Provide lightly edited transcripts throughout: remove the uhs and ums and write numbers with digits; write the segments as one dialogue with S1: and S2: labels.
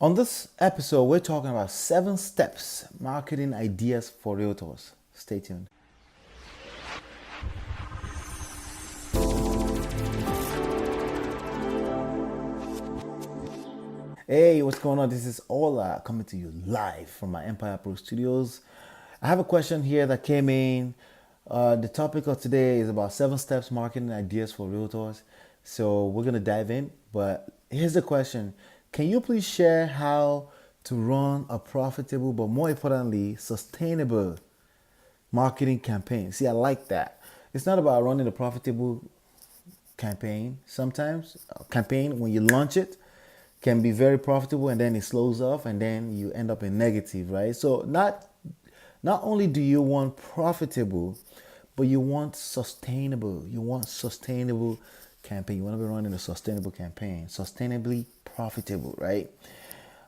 S1: On this episode, we're talking about 7 steps marketing ideas for realtors. Stay tuned. Hey, what's going on? This is Ola coming to you live from my myEmpirePRO studios. I have a question here that came in. The topic of today is about 7 steps marketing ideas for realtors. So we're going to dive in. But here's the question. Can you please share how to run a profitable, but more importantly, sustainable marketing campaign? See, I like that. It's not about running a profitable campaign. Sometimes a campaign, when you launch it, can be very profitable and then it slows off and then you end up in negative, right? So not only do you want profitable, but you want sustainable. You want sustainable campaign. You want to be running a sustainable campaign, sustainably profitable, right?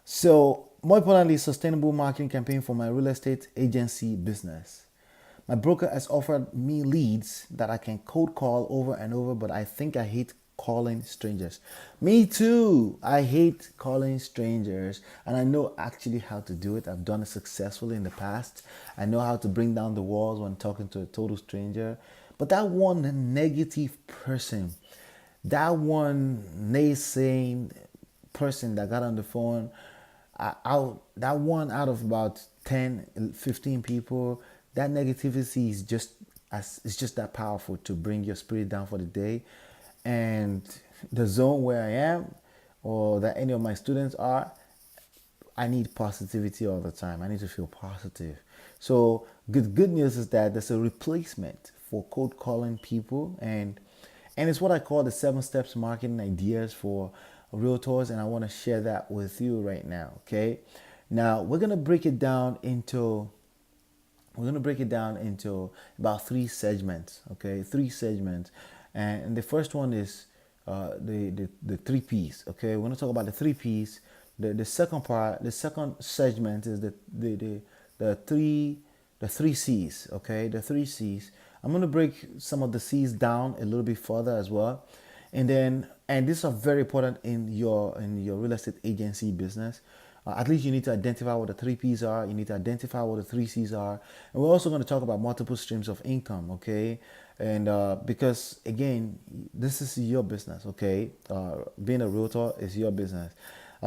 S1: So more importantly, sustainable marketing campaign for my real estate agency business. My broker has offered me leads that I can cold call over and over, but I think I hate calling strangers. Me too. I hate calling strangers, and I know actually how to do it. I've done it successfully in the past. I know how to bring down the walls when talking to a total stranger. But that one negative person, that one naysaying person that got on the phone, that one out of about 10, 15 people, that negativity is just it's just that powerful to bring your spirit down for the day. And the zone where I am, or that any of my students are, I need positivity all the time. I need to feel positive. So good news is that there's a replacement for cold calling people, and it's what I call the 7 steps marketing ideas for realtors, and I want to share that with you right now. Okay, now we're gonna break it down into about 3 segments. Okay, 3 segments, and the first one is the 3 P's. Okay, we're gonna talk about the 3 P's. The second segment is the three the 3 C's. Okay, the 3 C's. I'm gonna break some of the C's down a little bit further as well, and these are very important in your real estate agency business. At least you need to identify what the 3 P's are. You need to identify what the 3 C's are. And we're also going to talk about multiple streams of income, okay? And because, again, this is your business, okay? Being a realtor is your business.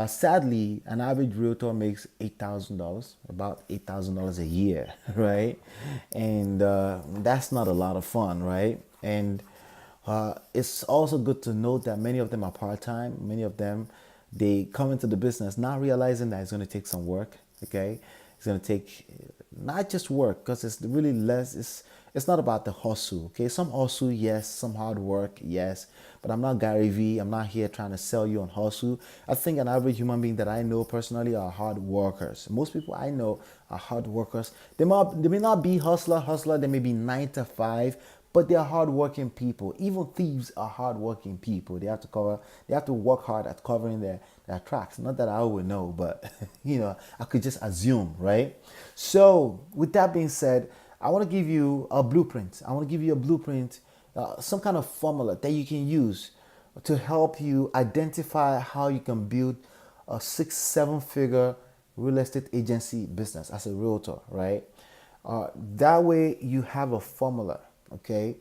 S1: Sadly, an average realtor makes $8,000, about $8,000 a year, right? And that's not a lot of fun, right? And it's also good to note that many of them are part-time. Many of them, they come into the business not realizing that it's going to take some work. Okay, it's going to take not just work, because it's really less. It's not about the hustle. Okay, some hustle, yes, some hard work, yes, but I'm not Gary V. I'm not here trying to sell you on hustle. I think an average human being that I know personally are hard workers. Most people I know are hard workers. They may not be hustler. They may be 9 to 5, but they are hardworking people. Even thieves are hardworking people. They have to work hard at covering their tracks. Not that I would know, but I could just assume, right? So with that being said, I want to give you a blueprint. Some kind of formula that you can use to help you identify how you can build a 6, 7 figure real estate agency business as a realtor, right? That way you have a formula. Okay,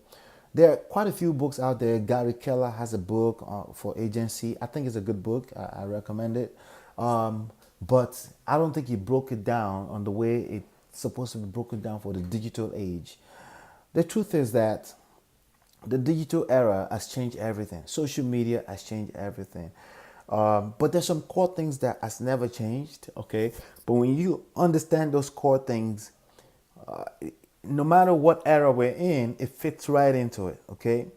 S1: there are quite a few books out there. Gary Keller has a book for agency. I think it's a good book. I recommend it. But I don't think he broke it down on the way it's supposed to be broken down for the digital age. The truth is that the digital era has changed everything. Social media has changed everything. But there's some core things that has never changed. Okay, but when you understand those core things, no matter what era we're in, it fits right into it. Okay,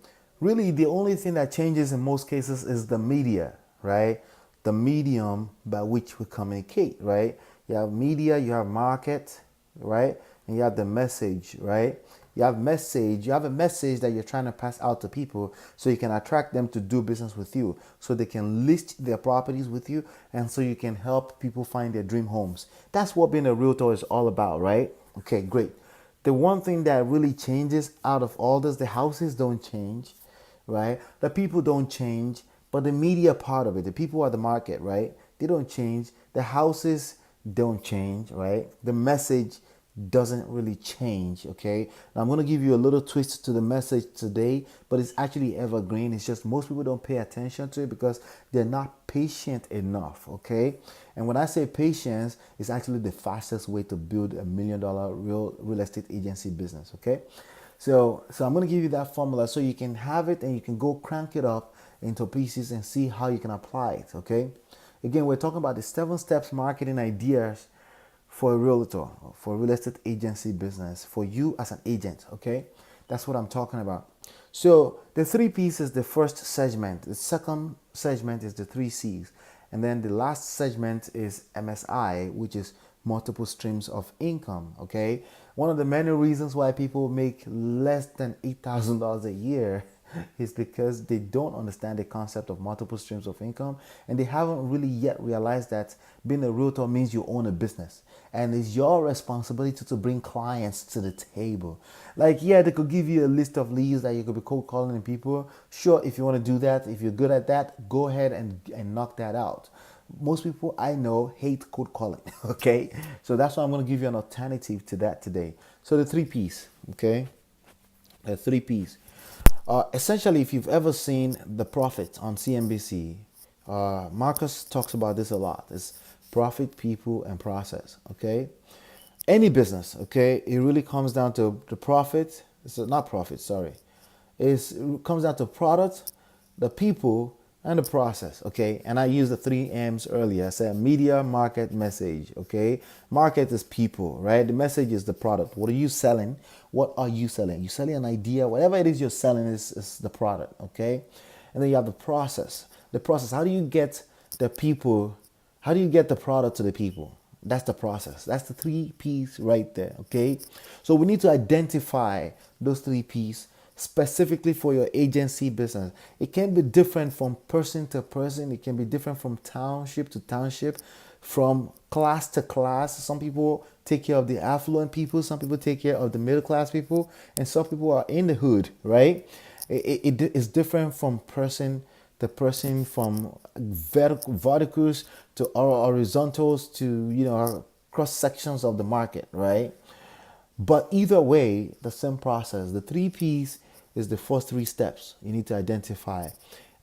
S1: really, the only thing that changes in most cases is the media, right? The medium by which we communicate, right? You have media, you have market, right? And you have the message, right? You have a message that you're trying to pass out to people so you can attract them to do business with you, so they can list their properties with you, and so you can help people find their dream homes. That's what being a realtor is all about, right? Okay, great. The one thing that really changes out of all this, the houses don't change, right? The people don't change, but the media part of it, the people are the market, right? they don't change. The houses don't change, right? The message doesn't really change. Okay, now I'm going to give you a little twist to the message today, but it's actually evergreen. It's just most people don't pay attention to it because they're not patient enough. Okay, and when I say patience, it's actually the fastest way to build $1 million real estate agency business. Okay, so I'm going to give you that formula so you can have it and you can go crank it up into pieces and see how you can apply it. Okay, again, we're talking about the 7 steps marketing ideas for a realtor, for a real estate agency business, for you as an agent. Okay, that's what I'm talking about. So the 3 P's is the first segment. The second segment is the 3 C's, and then the last segment is MSI, which is multiple streams of income. Okay, one of the many reasons why people make less than $8,000 a year is because they don't understand the concept of multiple streams of income, and they haven't really yet realized that being a realtor means you own a business and it's your responsibility to bring clients to the table. Like, yeah, they could give you a list of leads that you could be cold calling people. Sure, if you want to do that, if you're good at that, go ahead and knock that out. Most people I know hate cold calling. Okay, so that's why I'm going to give you an alternative to that today. So the 3 P's. Okay, the 3 P's. Essentially, if you've ever seen The Profit on CNBC, Marcus talks about this a lot. It's profit, people, and process. Okay, any business. Okay, it really comes down to the profit. It's not profit. Sorry, it comes down to product, the people, and the process. Okay, and I used the 3 M's earlier. I said media, market, message. Okay, market is people, right? The message is the product. What are you selling? What are you selling? You're selling an idea. Whatever it is you're selling is the product. Okay, and then you have the process. The process. How do you get the people? How do you get the product to the people? That's the process. That's the 3 P's right there. Okay, so we need to identify those 3 P's specifically for your agency business. It can be different from person to person. It can be different from township to township, from class to class. Some people take care of the affluent people, some people take care of the middle class people, and some people are in the hood, right? It is different from person to person, from verticals to horizontals to cross sections of the market, right? But either way, the same process. The 3 P's is the first 3 steps you need to identify.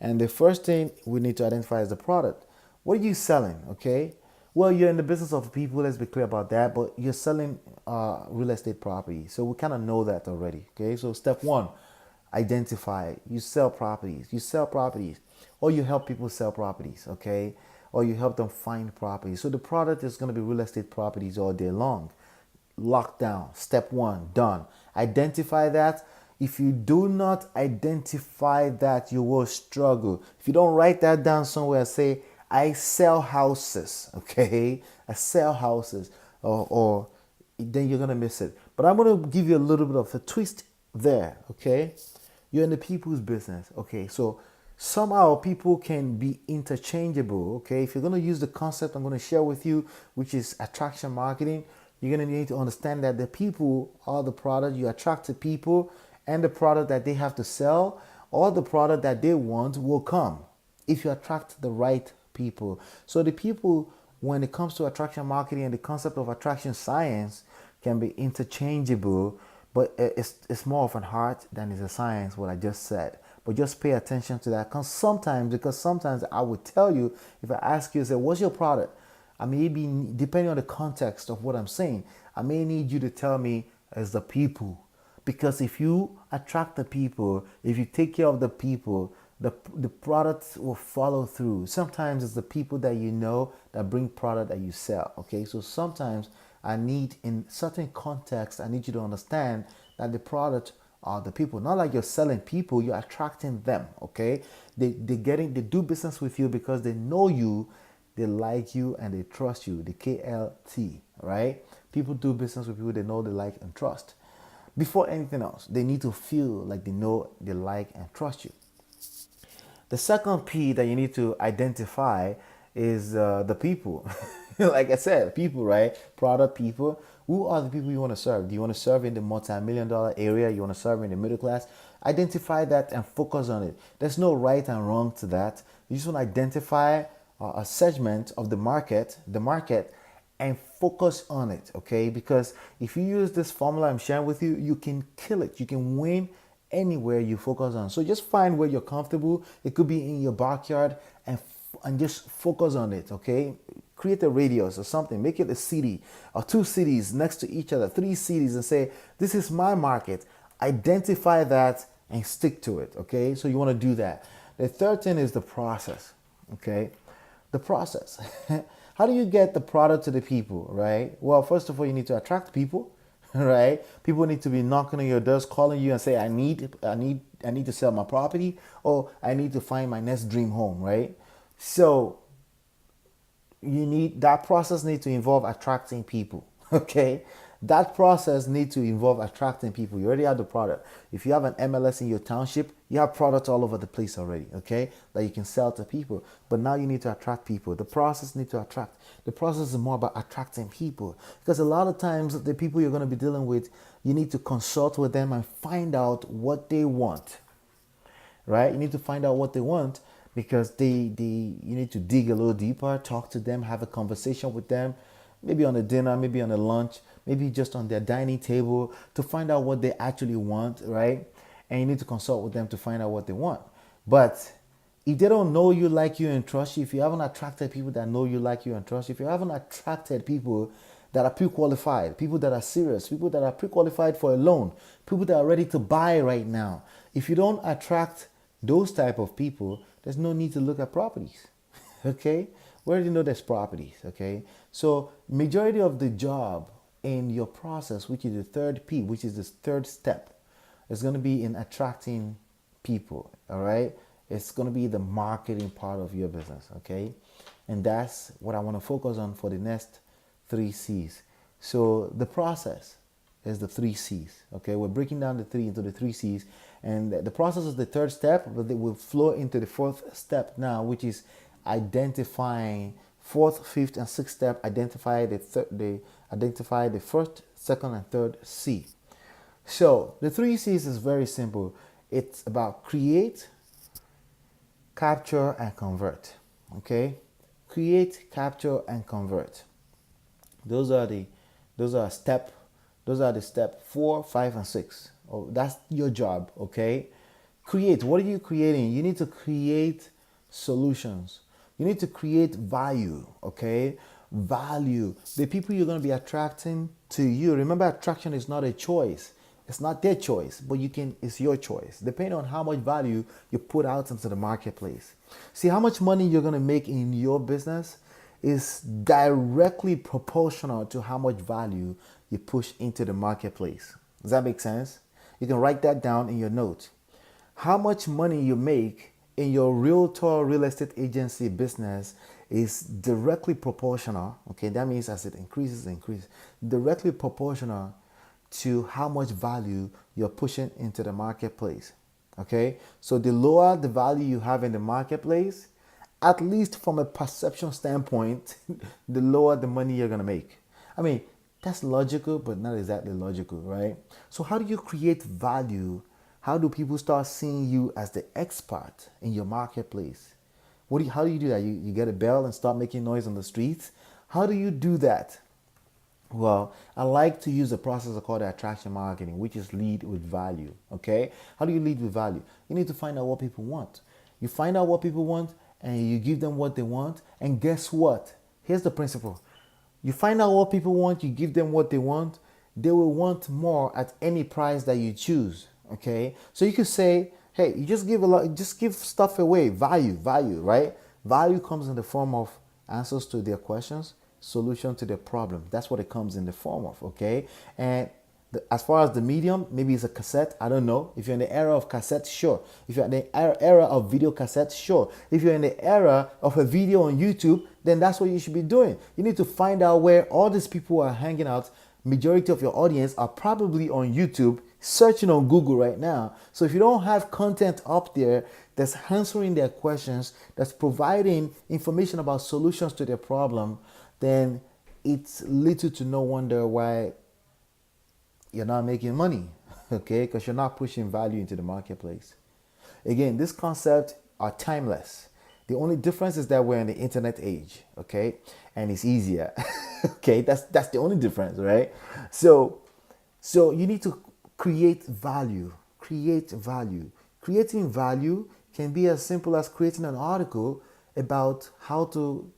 S1: And the first thing we need to identify is the product. What are you selling? Okay. Well, you're in the business of people, let's be clear about that, but you're selling real estate property. So we kind of know that already. Okay. So step 1, identify. You sell properties. You sell properties. Or you help people sell properties. Okay. Or you help them find properties. So the product is going to be real estate properties all day long. Locked down. Step 1, done. Identify that. If you do not identify that, you will struggle. If you don't write that down somewhere, say, I sell houses, okay? I sell houses, or then you're going to miss it. But I'm going to give you a little bit of a twist there, okay? You're in the people's business, okay? So somehow people can be interchangeable, okay? If you're going to use the concept I'm going to share with you, which is attraction marketing, you're going to need to understand that the people are the product. You attract the people, and the product that they have to sell or the product that they want will come if you attract the right people. So the people, when it comes to attraction marketing and the concept of attraction science, can be interchangeable, but it's more of an art than it's a science, what I just said. But just pay attention to that, because sometimes I would tell you, if I ask you, say, what's your product? I may be, depending on the context of what I'm saying, I may need you to tell me as the people. Because if you attract the people, if you take care of the people, the product will follow through. Sometimes it's the people that you know that bring product that you sell. Okay, so sometimes I need, in certain contexts, I need you to understand that the product are the people. Not like you're selling people, you're attracting them. Okay, they do business with you because they know you, they like you, and they trust you. The KLT, right? People do business with people they know, they like, and trust. Before anything else, they need to feel like they know, they like, and trust you. The second P that you need to identify is the people. Like I said, people, right? Product, people. Who are the people you want to serve? Do you want to serve in the multi-million-dollar area? You want to serve in the middle class? Identify that and focus on it. There's no right and wrong to that. You just want to identify a segment of the market, and focus on it, okay? Because if you use this formula I'm sharing with you, you can kill it. You can win anywhere you focus on. So just find where you're comfortable. It could be in your backyard, and just focus on it, okay? Create a radius or something. Make it a city or two cities next to each other, three cities, and say, this is my market. Identify that and stick to it, okay? So you want to do that. The third thing is the process, okay? The process. How do you get the product to the people, right? Well, first of all, you need to attract people, right? People need to be knocking on your doors, calling you and say, I need to sell my property, or I need to find my next dream home, right? So that process needs to involve attracting people. Okay, that process needs to involve attracting people. You already have the product. If you have an MLS in your township, you have products all over the place already, okay, that you can sell to people. But now you need to attract people. The process needs to attract. The process is more about attracting people, because a lot of times the people you're going to be dealing with, you need to consult with them and find out what they want, right? You need to find out what they want, because you need to dig a little deeper, talk to them, have a conversation with them, maybe on a dinner, maybe on a lunch, maybe just on their dining table, to find out what they actually want, right? And you need to consult with them to find out what they want. But if they don't know you, like you, and trust you, if you haven't attracted people that know you, like you, and trust you, if you haven't attracted people that are pre-qualified, people that are serious, people that are pre-qualified for a loan, people that are ready to buy right now, if you don't attract those type of people, there's no need to look at properties. Okay, we already know there's properties. Okay, so majority of the job in your process, which is the third P, which is the third step, is going to be in attracting people. All right, it's going to be the marketing part of your business. Okay, and that's what I want to focus on for the next 3 C's. So the process is the 3 C's. Okay, we're breaking down the 3 into the 3 C's, and the process is the third step, but it will flow into the fourth step now, which is identifying. Fourth, fifth, and sixth step, identify the first, second, and third C. So the 3 C's is very simple. It's about create, capture, and convert. Okay, create, capture, and convert. Those are the step 4, 5, and 6. Oh, that's your job. Okay, create. What are you creating? You need to create solutions. You need to create value. Okay, value. The people you're going to be attracting to you. Remember, attraction is not a choice. It's not their choice, but it's your choice, depending on how much value you put out into the marketplace. See, how much money you're going to make in your business is directly proportional to how much value you push into the marketplace. Does that make sense? You can write that down in your notes. How much money you make in your realtor real estate agency business is directly proportional. Okay, that means as it increases, directly proportional to how much value you're pushing into the marketplace. Okay, so the lower the value you have in the marketplace, at least from a perception standpoint, the lower the money you're gonna make. I mean, that's logical, but not exactly logical, right? So how do you create value? How do people start seeing you as the expert in your marketplace? How do you do that? You get a bell and start making noise on the streets? How do you do that? Well, I like to use a process called attraction marketing, which is lead with value. Okay? How do you lead with value? You need to find out what people want. You find out what people want and you give them what they want. And guess what? Here's the principle. You find out what people want, you give them what they want. They will want more at any price that you choose. Okay? So you could say, hey, you just give stuff away. Value, right? Value comes in the form of answers to their questions, solution to their problem. That's what it comes in the form of. Okay, and as far as the medium, maybe it's a cassette. I don't know. If you're in the era of cassettes, sure. If you're in the era of video cassettes, sure. If you're in the era of a video on YouTube, then that's what you should be doing. You need to find out where all these people are hanging out. Majority of your audience are probably on YouTube, searching on Google right now. So if you don't have content up there that's answering their questions, that's providing information about solutions to their problem, then it's little to no wonder why you're not making money, okay? Because you're not pushing value into the marketplace. Again, this concept are timeless. The only difference is that we're in the internet age, okay? And it's easier. Okay, that's the only difference, right? So you need to create value. Create value. Creating value can be as simple as creating an article about how to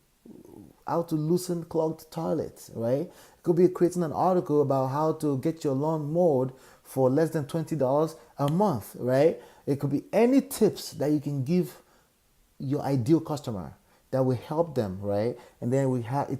S1: loosen clogged toilets, right? It could be creating an article about how to get your lawn mowed for less than $20 a month, right? It could be any tips that you can give your ideal customer that will help them, right? And then it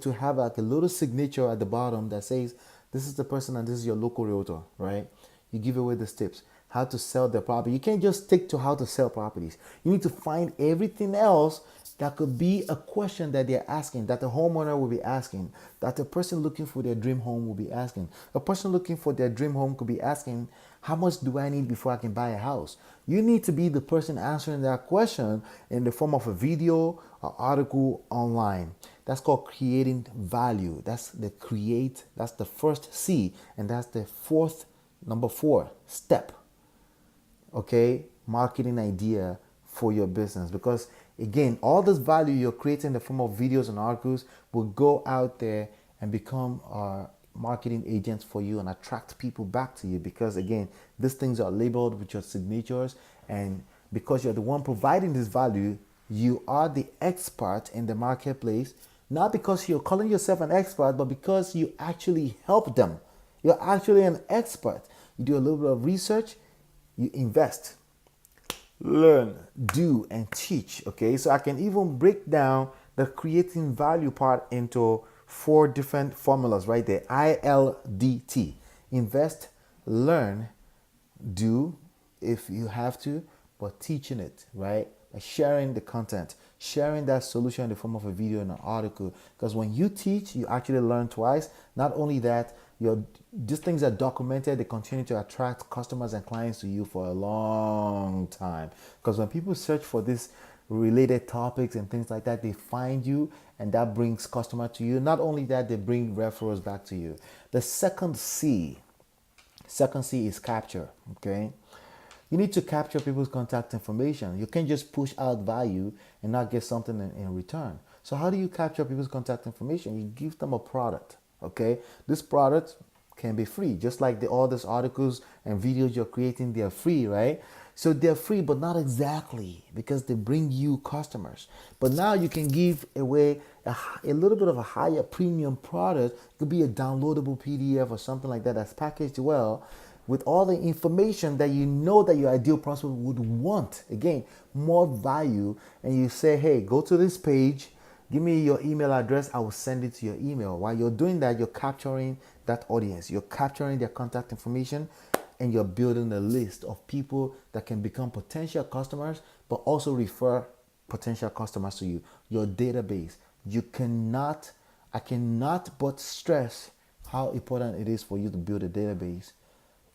S1: will have like a little signature at the bottom that says, this is the person and this is your local realtor, right? You give away the tips, how to sell their property. You can't just stick to how to sell properties. You need to find everything else that could be a question that they're asking, that the homeowner will be asking, that the person looking for their dream home will be asking. A person looking for their dream home could be asking, how much do I need before I can buy a house? You need to be the person answering that question in the form of a video or article online. That's called creating value. That's the first C, and that's the number 4 step. Okay, marketing idea for your business, because again, all this value you're creating in the form of videos and articles will go out there and become marketing agents for you and attract people back to you, because again, these things are labeled with your signatures, and because you're the one providing this value, you are the expert in the marketplace, not because you're calling yourself an expert, but because you actually help them. You're actually an expert. You do a little bit of research, you invest, learn, do, and teach. Okay, so I can even break down the creating value part into 4 different formulas right there. ILDT: invest, learn, do if you have to, but teaching it, right? By sharing the content, sharing that solution in the form of a video and an article. Because when you teach, you actually learn twice. Not only that, these things are documented. They continue to attract customers and clients to you for a long time. Because when people search for this related topics and things like that, they find you, and that brings customer to you. Not only that, they bring referrals back to you. The second C is capture. Okay, you need to capture people's contact information. You can't just push out value and not get something in return. So how do you capture people's contact information? You give them a product. Okay, this product can be free, just like all these articles and videos you're creating, they're free, right? So they're free, but not exactly, because they bring you customers. But now you can give away a little bit of a higher premium product. It could be a downloadable PDF or something like that that's packaged well with all the information that you know that your ideal prospect would want. Again, more value. And you say, hey, go to this page, give me your email address, I will send it to your email. While you're doing that, you're capturing that audience. You're capturing their contact information, and you're building a list of people that can become potential customers, but also refer potential customers to you. Your database. I cannot but stress how important it is for you to build a database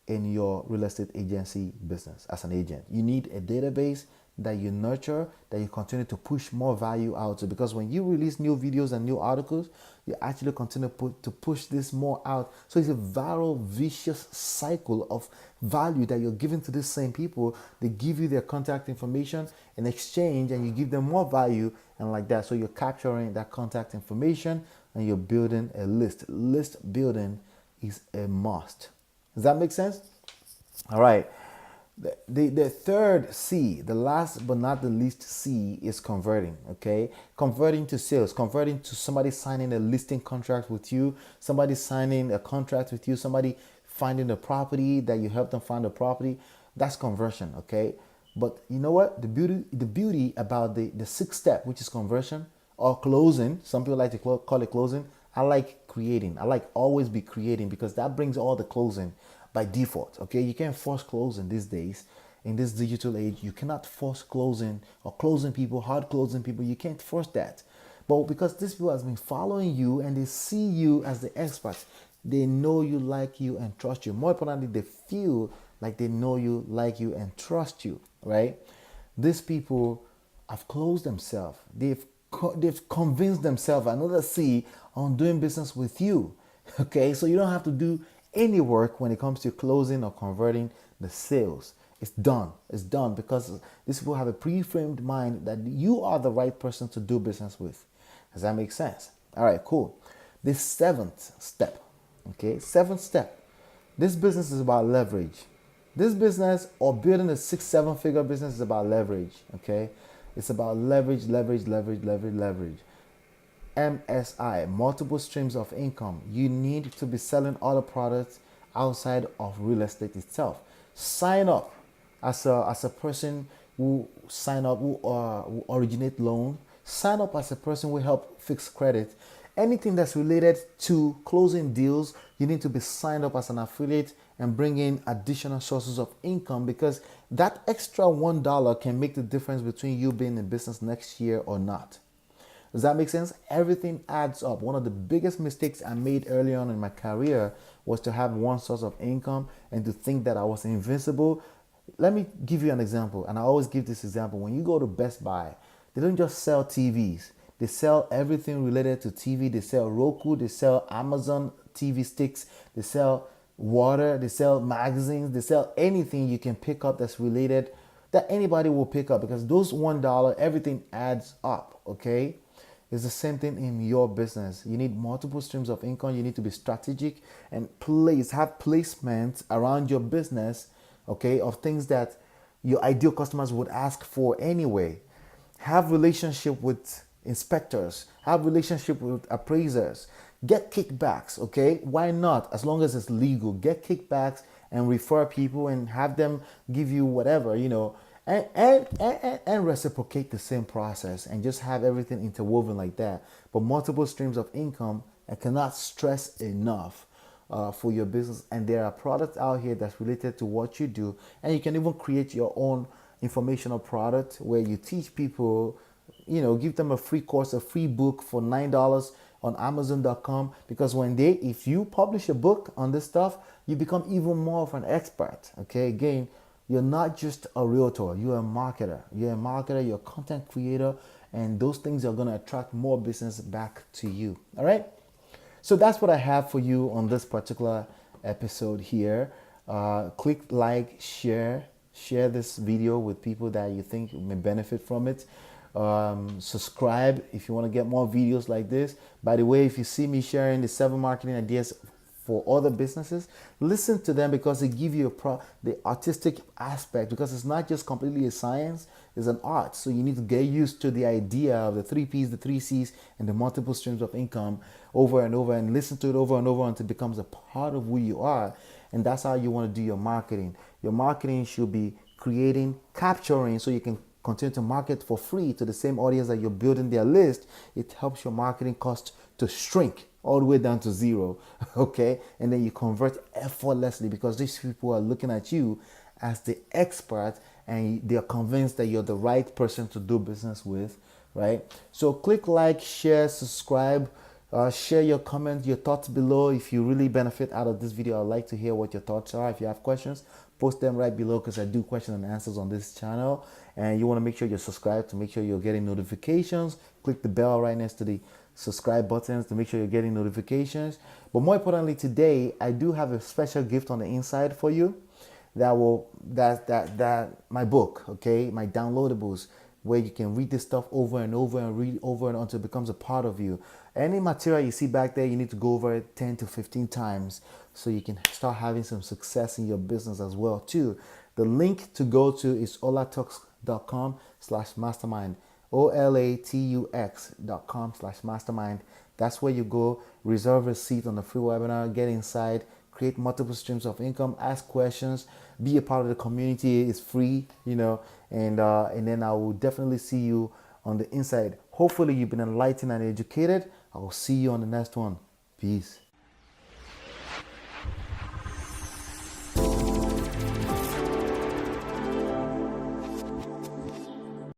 S1: in your real estate agency business as an agent. You need a database that you nurture, that you continue to push more value out to, because when you release new videos and new articles, you actually continue to push this more out. So it's a viral, vicious cycle of value that you're giving to these same people. They give you their contact information in exchange, and you give them more value, and like that. So you're capturing that contact information, and you're building a list. List building is a must. Does that make sense? All right. The third C, the last but not the least C, is converting. Okay, converting to sales, converting to somebody signing a listing contract with you, somebody signing a contract with you, somebody finding a property that you help them find a property. That's conversion. Okay, but you know what? The beauty about the 6th step, which is conversion or closing. Some people like to call it closing. I like creating. I like always be creating, because that brings all the closing by default. Okay, you can't force closing these days. In this digital age, you cannot force closing or closing people, hard closing people. You can't force that. But because these people has been following you and they see you as the expert, they know you, like you, and trust you. More importantly, they feel like they know you, like you, and trust you, right? These people have closed themselves. They've convinced themselves, another C, on doing business with you. Okay, so you don't have to do any work when it comes to closing or converting the sales. It's done. It's done because these people have a pre-framed mind that you are the right person to do business with. Does that make sense? All right, cool. The seventh step, okay, seventh step. This business is about leverage. This business or building a 6-7 figure business is about leverage, okay? It's about leverage, leverage, leverage, leverage, leverage. MSI, multiple streams of income. You need to be selling other products outside of real estate itself. Sign up as a person who sign up, who originate loan. Sign up as a person who help fix credit. Anything that's related to closing deals, you need to be signed up as an affiliate and bring in additional sources of income, because that extra $1 can make the difference between you being in business next year or not. Does that make sense? Everything adds up. One of the biggest mistakes I made early on in my career was to have one source of income and to think that I was invincible. Let me give you an example, and I always give this example. When you go to Best Buy, they don't just sell TVs. They sell everything related to TV. They sell Roku. They sell Amazon TV sticks. They sell water. They sell magazines. They sell anything you can pick up that's related, that anybody will pick up, because those $1, everything adds up, okay? It's the same thing in your business. You need multiple streams of income. You need to be strategic and have placements around your business, okay, of things that your ideal customers would ask for anyway. Have relationship with inspectors. Have relationship with appraisers. Get kickbacks, okay? Why not? As long as it's legal. Get kickbacks and refer people and have them give you whatever, and reciprocate the same process, and just have everything interwoven like that. But multiple streams of income, I cannot stress enough for your business. And there are products out here that's related to what you do, and you can even create your own informational product where you teach people, give them a free course, a free book for $9 on Amazon.com, because if you publish a book on this stuff, you become even more of an expert. Okay, again, you're not just a realtor, you're a marketer. You're a marketer, you're a content creator, and those things are going to attract more business back to you. All right. So that's what I have for you on this particular episode here. Click like, share this video with people that you think may benefit from it. Subscribe if you want to get more videos like this. By the way, if you see me sharing the 7 marketing ideas for other businesses, listen to them, because they give you the artistic aspect, because it's not just completely a science, it's an art. So you need to get used to the idea of the 3 P's, the 3 C's, and the multiple streams of income over and over, and listen to it over and over until it becomes a part of who you are. And that's how you want to do your marketing. Your marketing should be capturing, so you can continue to market for free to the same audience that you're building their list. It helps your marketing cost to shrink all the way down to 0, okay? And then you convert effortlessly, because these people are looking at you as the expert, and they are convinced that you're the right person to do business with, right? So click like, share, subscribe, share your comments, your thoughts below. If you really benefit out of this video, I'd like to hear what your thoughts are. If you have questions, post them right below, because I do question and answers on this channel. And you want to make sure you're subscribed to make sure you're getting notifications. Click the bell right next to the subscribe buttons to make sure you're getting notifications. But more importantly, today I do have a special gift on the inside for you. That my book, okay, my downloadables, where you can read this stuff over and over and read over and until it becomes a part of you. Any material you see back there, you need to go over it 10 to 15 times so you can start having some success in your business as well too. The link to go to is olatux.com/mastermind. olatux.com/mastermind. That's where you go, reserve a seat on the free webinar, get inside, create multiple streams of income, ask questions, be a part of the community. It's free, and then I will definitely see you on the inside. Hopefully you've been enlightened and educated. I will see you on the next one. Peace.